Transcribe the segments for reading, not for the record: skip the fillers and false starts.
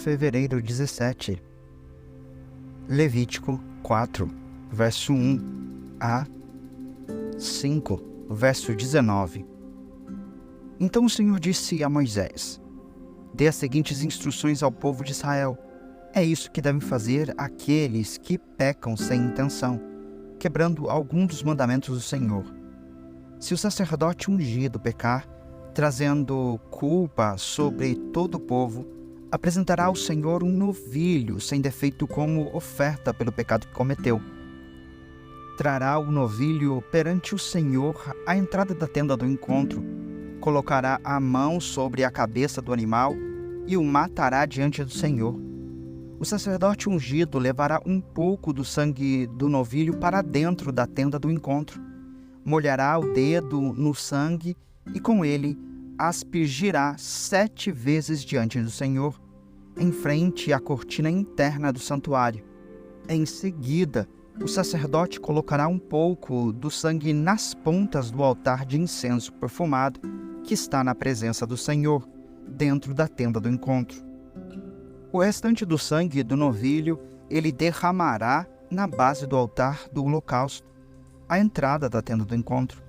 fevereiro 17. Levítico 4, verso 1 a 5, verso 19. Então o Senhor disse a Moisés: dê as seguintes instruções ao povo de Israel. É isso que devem fazer aqueles que pecam sem intenção, quebrando algum dos mandamentos do Senhor. Se o sacerdote ungido pecar, trazendo culpa sobre todo o povo, apresentará ao Senhor um novilho sem defeito como oferta pelo pecado que cometeu. Trará o novilho perante o Senhor à entrada da tenda do encontro, colocará a mão sobre a cabeça do animal e o matará diante do Senhor. O sacerdote ungido levará um pouco do sangue do novilho para dentro da tenda do encontro, molhará o dedo no sangue e com ele aspergirá 7 vezes diante do Senhor, em frente à cortina interna do santuário. Em seguida, o sacerdote colocará um pouco do sangue nas pontas do altar de incenso perfumado que está na presença do Senhor, dentro da tenda do encontro. O restante do sangue do novilho ele derramará na base do altar do holocausto, à entrada da tenda do encontro.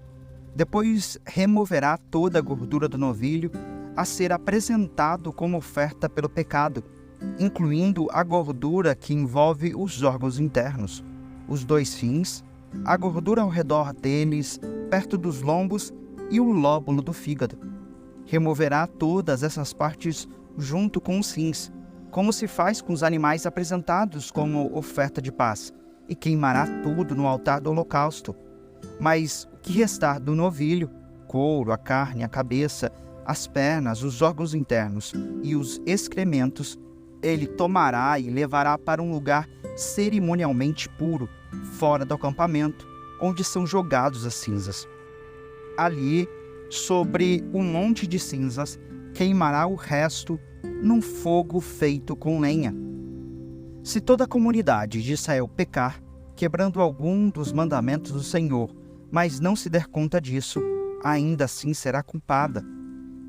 Depois removerá toda a gordura do novilho a ser apresentado como oferta pelo pecado, incluindo a gordura que envolve os órgãos internos, os 2 fins, a gordura ao redor deles, perto dos lombos e o lóbulo do fígado. Removerá todas essas partes junto com os rins, como se faz com os animais apresentados como oferta de paz, e queimará tudo no altar do holocausto. Mas o que restar do novilho, couro, a carne, a cabeça, as pernas, os órgãos internos e os excrementos, ele tomará e levará para um lugar cerimonialmente puro, fora do acampamento, onde são jogados as cinzas. Ali, sobre um monte de cinzas, queimará o resto num fogo feito com lenha. Se toda a comunidade de Israel pecar, quebrando algum dos mandamentos do Senhor, mas não se der conta disso, ainda assim será culpada.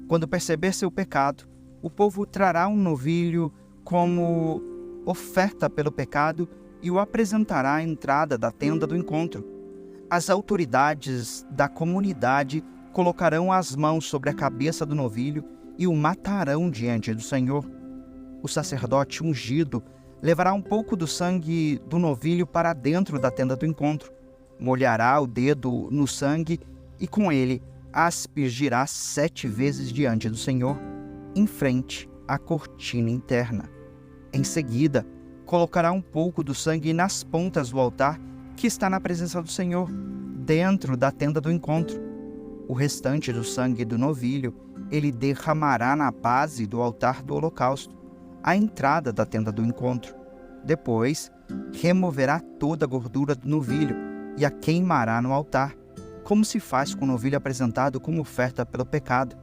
Quando perceber seu pecado, o povo trará um novilho como oferta pelo pecado e o apresentará à entrada da tenda do encontro. As autoridades da comunidade colocarão as mãos sobre a cabeça do novilho e o matarão diante do Senhor. O sacerdote ungido levará um pouco do sangue do novilho para dentro da tenda do encontro, molhará o dedo no sangue e com ele aspergirá 7 vezes diante do Senhor, em frente à cortina interna. Em seguida, colocará um pouco do sangue nas pontas do altar que está na presença do Senhor, dentro da tenda do encontro. O restante do sangue do novilho ele derramará na base do altar do holocausto, à entrada da tenda do encontro. Depois, removerá toda a gordura do novilho e a queimará no altar, como se faz com o novilho apresentado como oferta pelo pecado.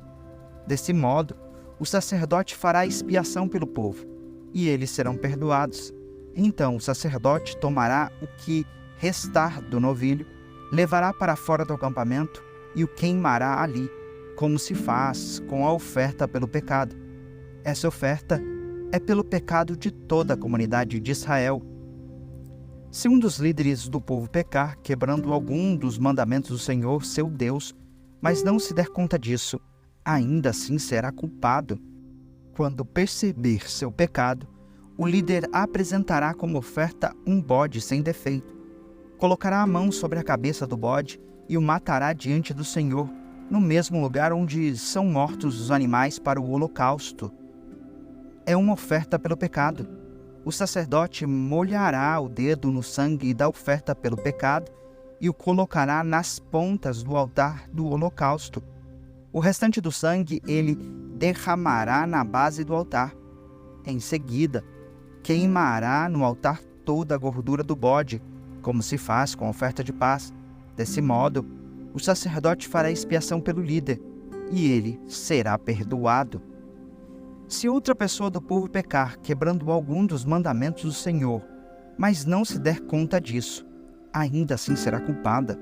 Desse modo, o sacerdote fará expiação pelo povo, e eles serão perdoados. Então o sacerdote tomará o que restar do novilho, levará para fora do acampamento e o queimará ali, como se faz com a oferta pelo pecado. Essa oferta é pelo pecado de toda a comunidade de Israel. Se um dos líderes do povo pecar, quebrando algum dos mandamentos do Senhor, seu Deus, mas não se der conta disso, ainda assim será culpado. Quando perceber seu pecado, o líder apresentará como oferta um bode sem defeito. Colocará a mão sobre a cabeça do bode e o matará diante do Senhor, no mesmo lugar onde são mortos os animais para o holocausto. É uma oferta pelo pecado. O sacerdote molhará o dedo no sangue da oferta pelo pecado e o colocará nas pontas do altar do holocausto. O restante do sangue ele derramará na base do altar. Em seguida, queimará no altar toda a gordura do bode, como se faz com a oferta de paz. Desse modo, o sacerdote fará expiação pelo líder, e ele será perdoado. Se outra pessoa do povo pecar, quebrando algum dos mandamentos do Senhor, mas não se der conta disso, ainda assim será culpada.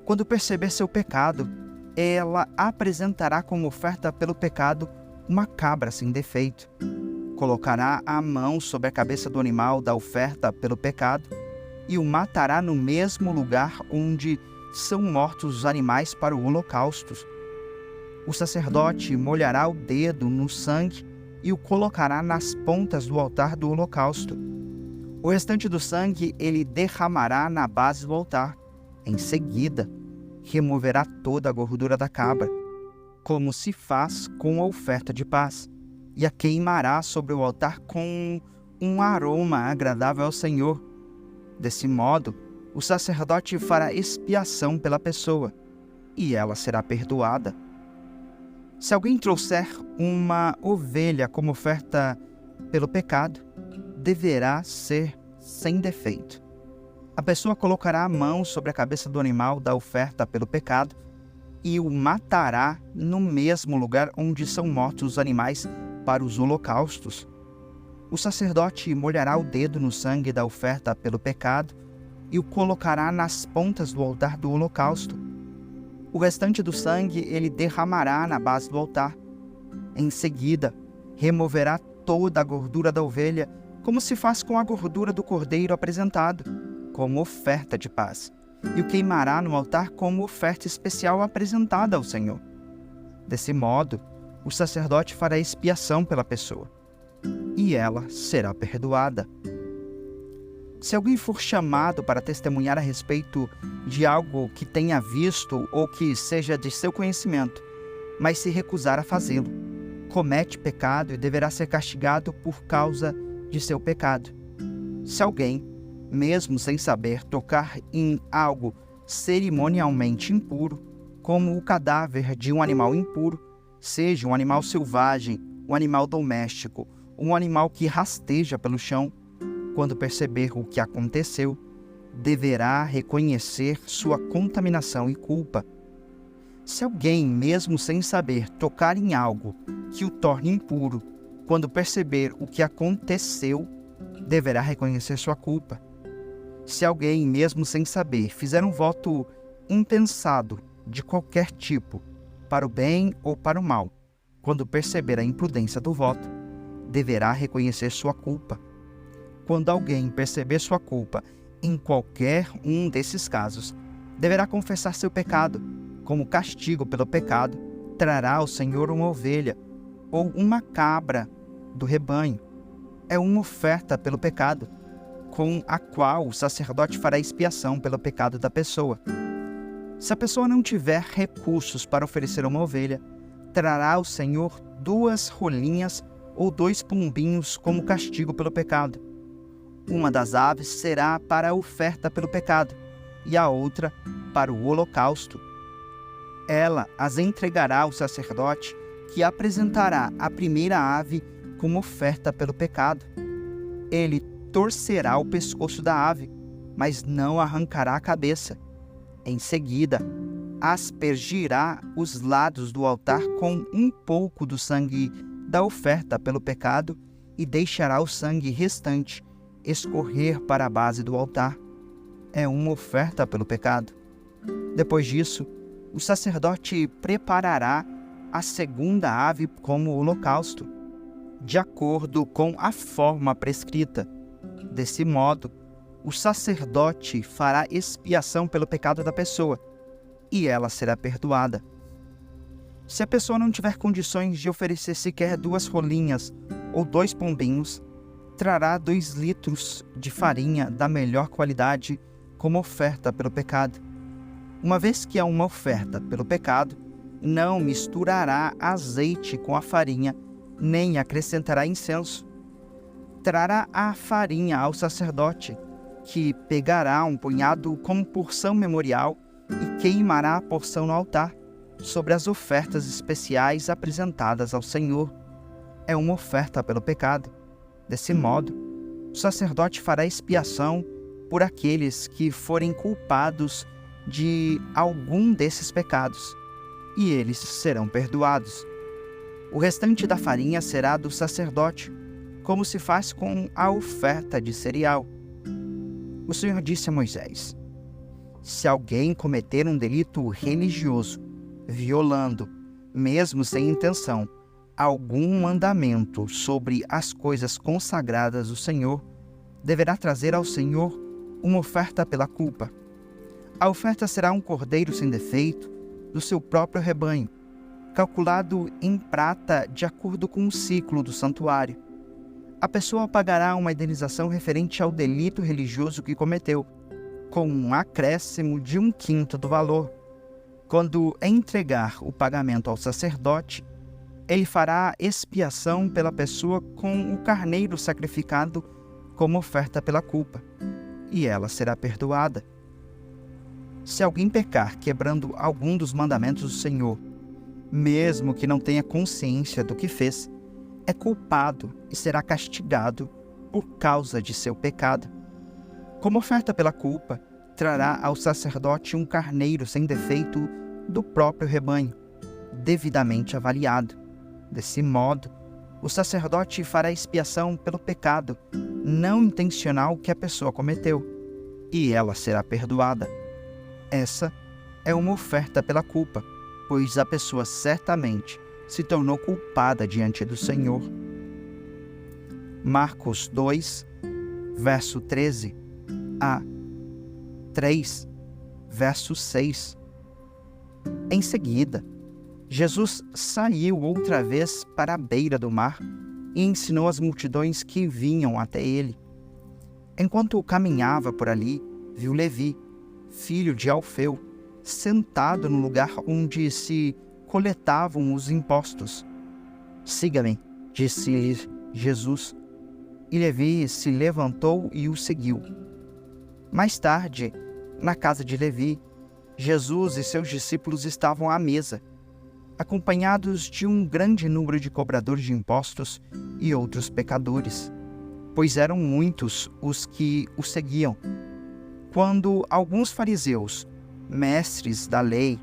Quando perceber seu pecado, ela apresentará como oferta pelo pecado uma cabra sem defeito. colocará a mão sobre a cabeça do animal da oferta pelo pecado e o matará no mesmo lugar onde são mortos os animais para o holocausto. O sacerdote molhará o dedo no sangue e o colocará nas pontas do altar do holocausto. O restante do sangue ele derramará na base do altar. Em seguida, removerá toda a gordura da cabra, como se faz com a oferta de paz, e a queimará sobre o altar com um aroma agradável ao Senhor. Desse modo, o sacerdote fará expiação pela pessoa, e ela será perdoada. Se alguém trouxer uma ovelha como oferta pelo pecado, deverá ser sem defeito. A pessoa colocará a mão sobre a cabeça do animal da oferta pelo pecado e o matará no mesmo lugar onde são mortos os animais para os holocaustos. O sacerdote molhará o dedo no sangue da oferta pelo pecado e o colocará nas pontas do altar do holocausto. O restante do sangue ele derramará na base do altar. Em seguida, removerá toda a gordura da ovelha, como se faz com a gordura do cordeiro apresentado, como oferta de paz, e o queimará no altar como oferta especial apresentada ao Senhor. Desse modo, o sacerdote fará expiação pela pessoa, e ela será perdoada. Se alguém for chamado para testemunhar a respeito de algo que tenha visto ou que seja de seu conhecimento, mas se recusar a fazê-lo, comete pecado e deverá ser castigado por causa de seu pecado. Se alguém, mesmo sem saber, tocar em algo cerimonialmente impuro, como o cadáver de um animal impuro, seja um animal selvagem, um animal doméstico, um animal que rasteja pelo chão, quando perceber o que aconteceu, deverá reconhecer sua contaminação e culpa. Se alguém, mesmo sem saber, tocar em algo que o torne impuro, quando perceber o que aconteceu, deverá reconhecer sua culpa. Se alguém, mesmo sem saber, fizer um voto impensado de qualquer tipo, para o bem ou para o mal, quando perceber a imprudência do voto, deverá reconhecer sua culpa. Quando alguém perceber sua culpa em qualquer um desses casos, deverá confessar seu pecado. Como castigo pelo pecado, trará ao Senhor uma ovelha ou uma cabra do rebanho. É uma oferta pelo pecado, com a qual o sacerdote fará expiação pelo pecado da pessoa. Se a pessoa não tiver recursos para oferecer uma ovelha, trará ao Senhor 2 rolinhas ou 2 pombinhos como castigo pelo pecado. Uma das aves será para a oferta pelo pecado, e a outra para o holocausto. Ela as entregará ao sacerdote, que apresentará a primeira ave como oferta pelo pecado. Ele torcerá o pescoço da ave, mas não arrancará a cabeça. Em seguida, aspergirá os lados do altar com um pouco do sangue da oferta pelo pecado e deixará o sangue restante escorrer para a base do altar. É uma oferta pelo pecado. Depois disso, o sacerdote preparará a segunda ave como holocausto, de acordo com a forma prescrita. Desse modo, o sacerdote fará expiação pelo pecado da pessoa, e ela será perdoada. Se a pessoa não tiver condições de oferecer sequer 2 rolinhas ou 2 pombinhos, trará 2 litros de farinha da melhor qualidade como oferta pelo pecado. Uma vez que é uma oferta pelo pecado, não misturará azeite com a farinha, nem acrescentará incenso. Trará a farinha ao sacerdote, que pegará um punhado como porção memorial e queimará a porção no altar, sobre as ofertas especiais apresentadas ao Senhor. É uma oferta pelo pecado. Desse modo, o sacerdote fará expiação por aqueles que forem culpados de algum desses pecados, e eles serão perdoados. O restante da farinha será do sacerdote, como se faz com a oferta de cereal. O Senhor disse a Moisés: se alguém cometer um delito religioso, violando, mesmo sem intenção, algum mandamento sobre as coisas consagradas do Senhor, deverá trazer ao Senhor uma oferta pela culpa. A oferta será um cordeiro sem defeito do seu próprio rebanho, calculado em prata de acordo com o ciclo do santuário. A pessoa pagará uma indenização referente ao delito religioso que cometeu, com um acréscimo de 1/5 do valor. Quando entregar o pagamento ao sacerdote, ele fará expiação pela pessoa com o carneiro sacrificado como oferta pela culpa, e ela será perdoada. Se alguém pecar quebrando algum dos mandamentos do Senhor, mesmo que não tenha consciência do que fez, é culpado e será castigado por causa de seu pecado. Como oferta pela culpa, trará ao sacerdote um carneiro sem defeito do próprio rebanho, devidamente avaliado. Desse modo, o sacerdote fará expiação pelo pecado não intencional que a pessoa cometeu, e ela será perdoada. Essa é uma oferta pela culpa, pois a pessoa certamente se tornou culpada diante do Senhor. Marcos 2, verso 13 a 3, verso 6. Em seguida, Jesus saiu outra vez para a beira do mar e ensinou as multidões que vinham até ele. Enquanto caminhava por ali, viu Levi, filho de Alfeu, sentado no lugar onde se coletavam os impostos. "Siga-me", disse-lhe Jesus. E Levi se levantou e o seguiu. Mais tarde, na casa de Levi, Jesus e seus discípulos estavam à mesa, acompanhados de um grande número de cobradores de impostos e outros pecadores, pois eram muitos os que o seguiam. Quando alguns fariseus, mestres da lei,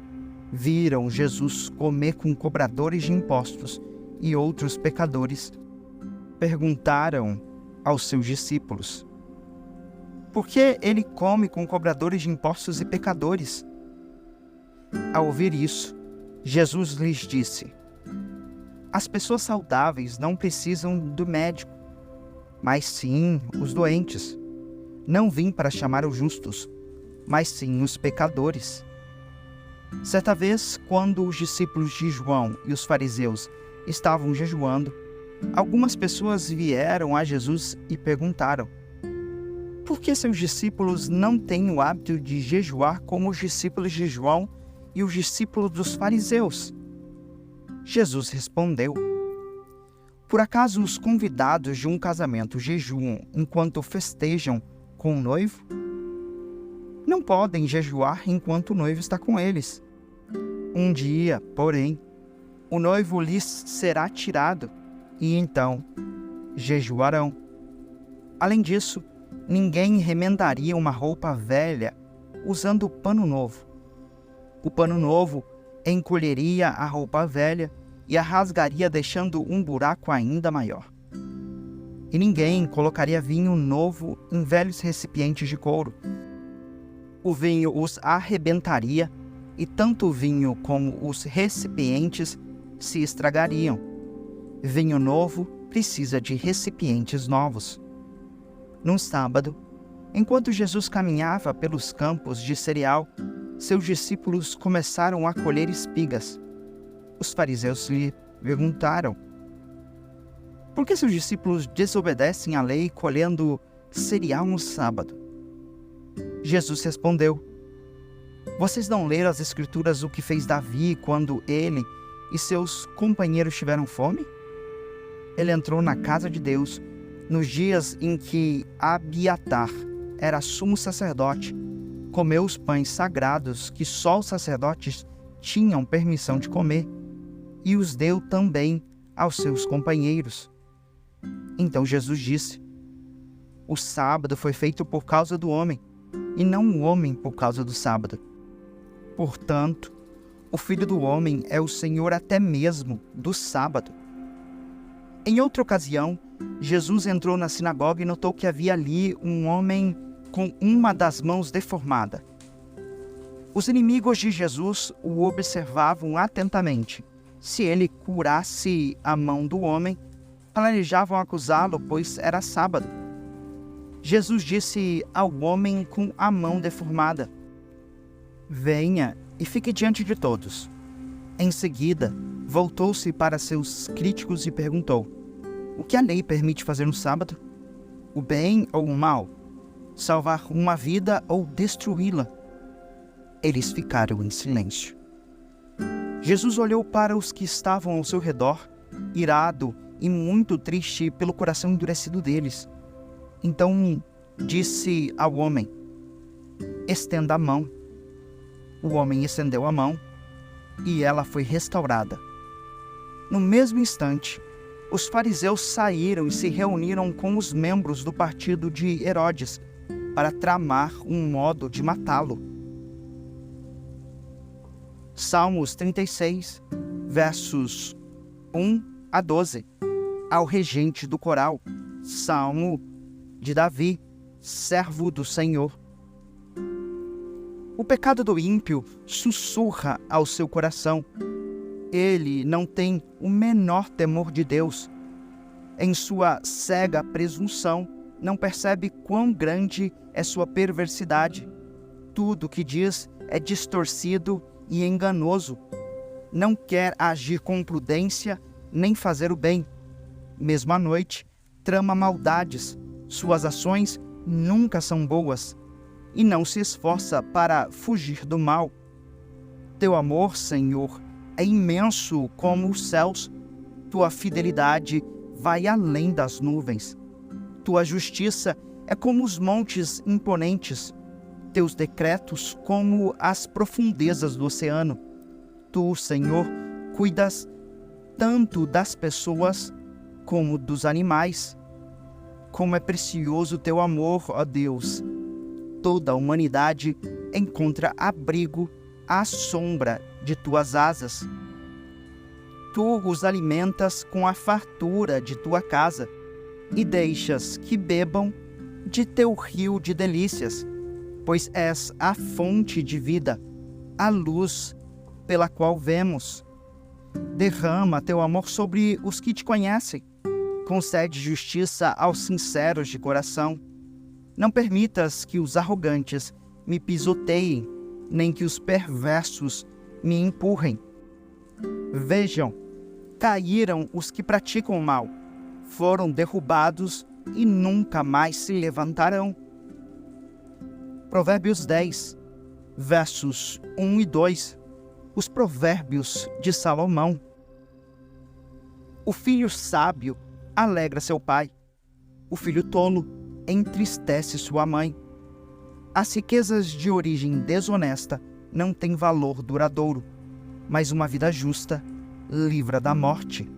viram Jesus comer com cobradores de impostos e outros pecadores, perguntaram aos seus discípulos: "Por que ele come com cobradores de impostos e pecadores?" Ao ouvir isso, Jesus lhes disse: "As pessoas saudáveis não precisam do médico, mas sim os doentes. Não vim para chamar os justos, mas sim os pecadores." Certa vez, quando os discípulos de João e os fariseus estavam jejuando, algumas pessoas vieram a Jesus e perguntaram: "Por que seus discípulos não têm o hábito de jejuar como os discípulos de João e os discípulos dos fariseus?" Jesus respondeu: "Por acaso os convidados de um casamento jejuam enquanto festejam com o noivo? Não podem jejuar enquanto o noivo está com eles. Um dia, porém, o noivo lhes será tirado, e então jejuarão. Além disso, ninguém remendaria uma roupa velha usando pano novo. O pano novo encolheria a roupa velha e a rasgaria, deixando um buraco ainda maior. E ninguém colocaria vinho novo em velhos recipientes de couro. O vinho os arrebentaria, e tanto o vinho como os recipientes se estragariam. Vinho novo precisa de recipientes novos." Num sábado, enquanto Jesus caminhava pelos campos de cereal, seus discípulos começaram a colher espigas. Os fariseus lhe perguntaram: "Por que seus discípulos desobedecem à lei colhendo cereal no sábado?" Jesus respondeu: "Vocês não leram as Escrituras o que fez Davi quando ele e seus companheiros tiveram fome? Ele entrou na casa de Deus nos dias em que Abiatar era sumo sacerdote, comeu os pães sagrados que só os sacerdotes tinham permissão de comer, e os deu também aos seus companheiros." Então Jesus disse: "O sábado foi feito por causa do homem, e não o homem por causa do sábado. Portanto, o Filho do Homem é o Senhor até mesmo do sábado." Em outra ocasião, Jesus entrou na sinagoga e notou que havia ali um homem com uma das mãos deformada. Os inimigos de Jesus o observavam atentamente, Se ele curasse a mão do homem, planejavam acusá-lo, pois era sábado. Jesus disse ao homem com a mão deformada: venha e fique diante de todos. Em seguida, voltou-se para seus críticos e perguntou: o que a lei permite fazer no sábado? O bem ou o mal? Salvar uma vida ou destruí-la? Eles ficaram em silêncio. Jesus olhou para os que estavam ao seu redor, irado e muito triste pelo coração endurecido deles. Então disse ao homem: estenda a mão. O homem estendeu a mão e ela foi restaurada. No mesmo instante, os fariseus saíram e se reuniram com os membros do partido de Herodes para tramar um modo de matá-lo. Salmos 36, versos 1 a 12. Ao regente do coral, Salmo de Davi, servo do Senhor. O pecado do ímpio sussurra ao seu coração. Ele não tem o menor temor de Deus. Em sua cega presunção, não percebe quão grande é sua perversidade. Tudo que diz é distorcido e enganoso. Não quer agir com prudência nem fazer o bem. Mesmo à noite, trama maldades. Suas ações nunca são boas e não se esforça para fugir do mal. Teu amor, Senhor, é imenso como os céus. Tua fidelidade vai além das nuvens. Tua justiça é como os montes imponentes. Teus decretos como as profundezas do oceano. Tu, Senhor, cuidas tanto das pessoas como dos animais. Como é precioso teu amor, ó Deus! Toda a humanidade encontra abrigo à sombra de tuas asas. Tu os alimentas com a fartura de tua casa e deixas que bebam de teu rio de delícias, pois és a fonte de vida, a luz pela qual vemos. Derrama teu amor sobre os que te conhecem. Concede justiça aos sinceros de coração. Não permitas que os arrogantes me pisoteiem, nem que os perversos me empurrem. Vejam, caíram os que praticam o mal, foram derrubados e nunca mais se levantarão. Provérbios 10, versos 1 e 2. Os provérbios de Salomão. O filho sábio alegra seu pai. O filho tolo entristece sua mãe. As riquezas de origem desonesta não têm valor duradouro, mas uma vida justa livra da morte.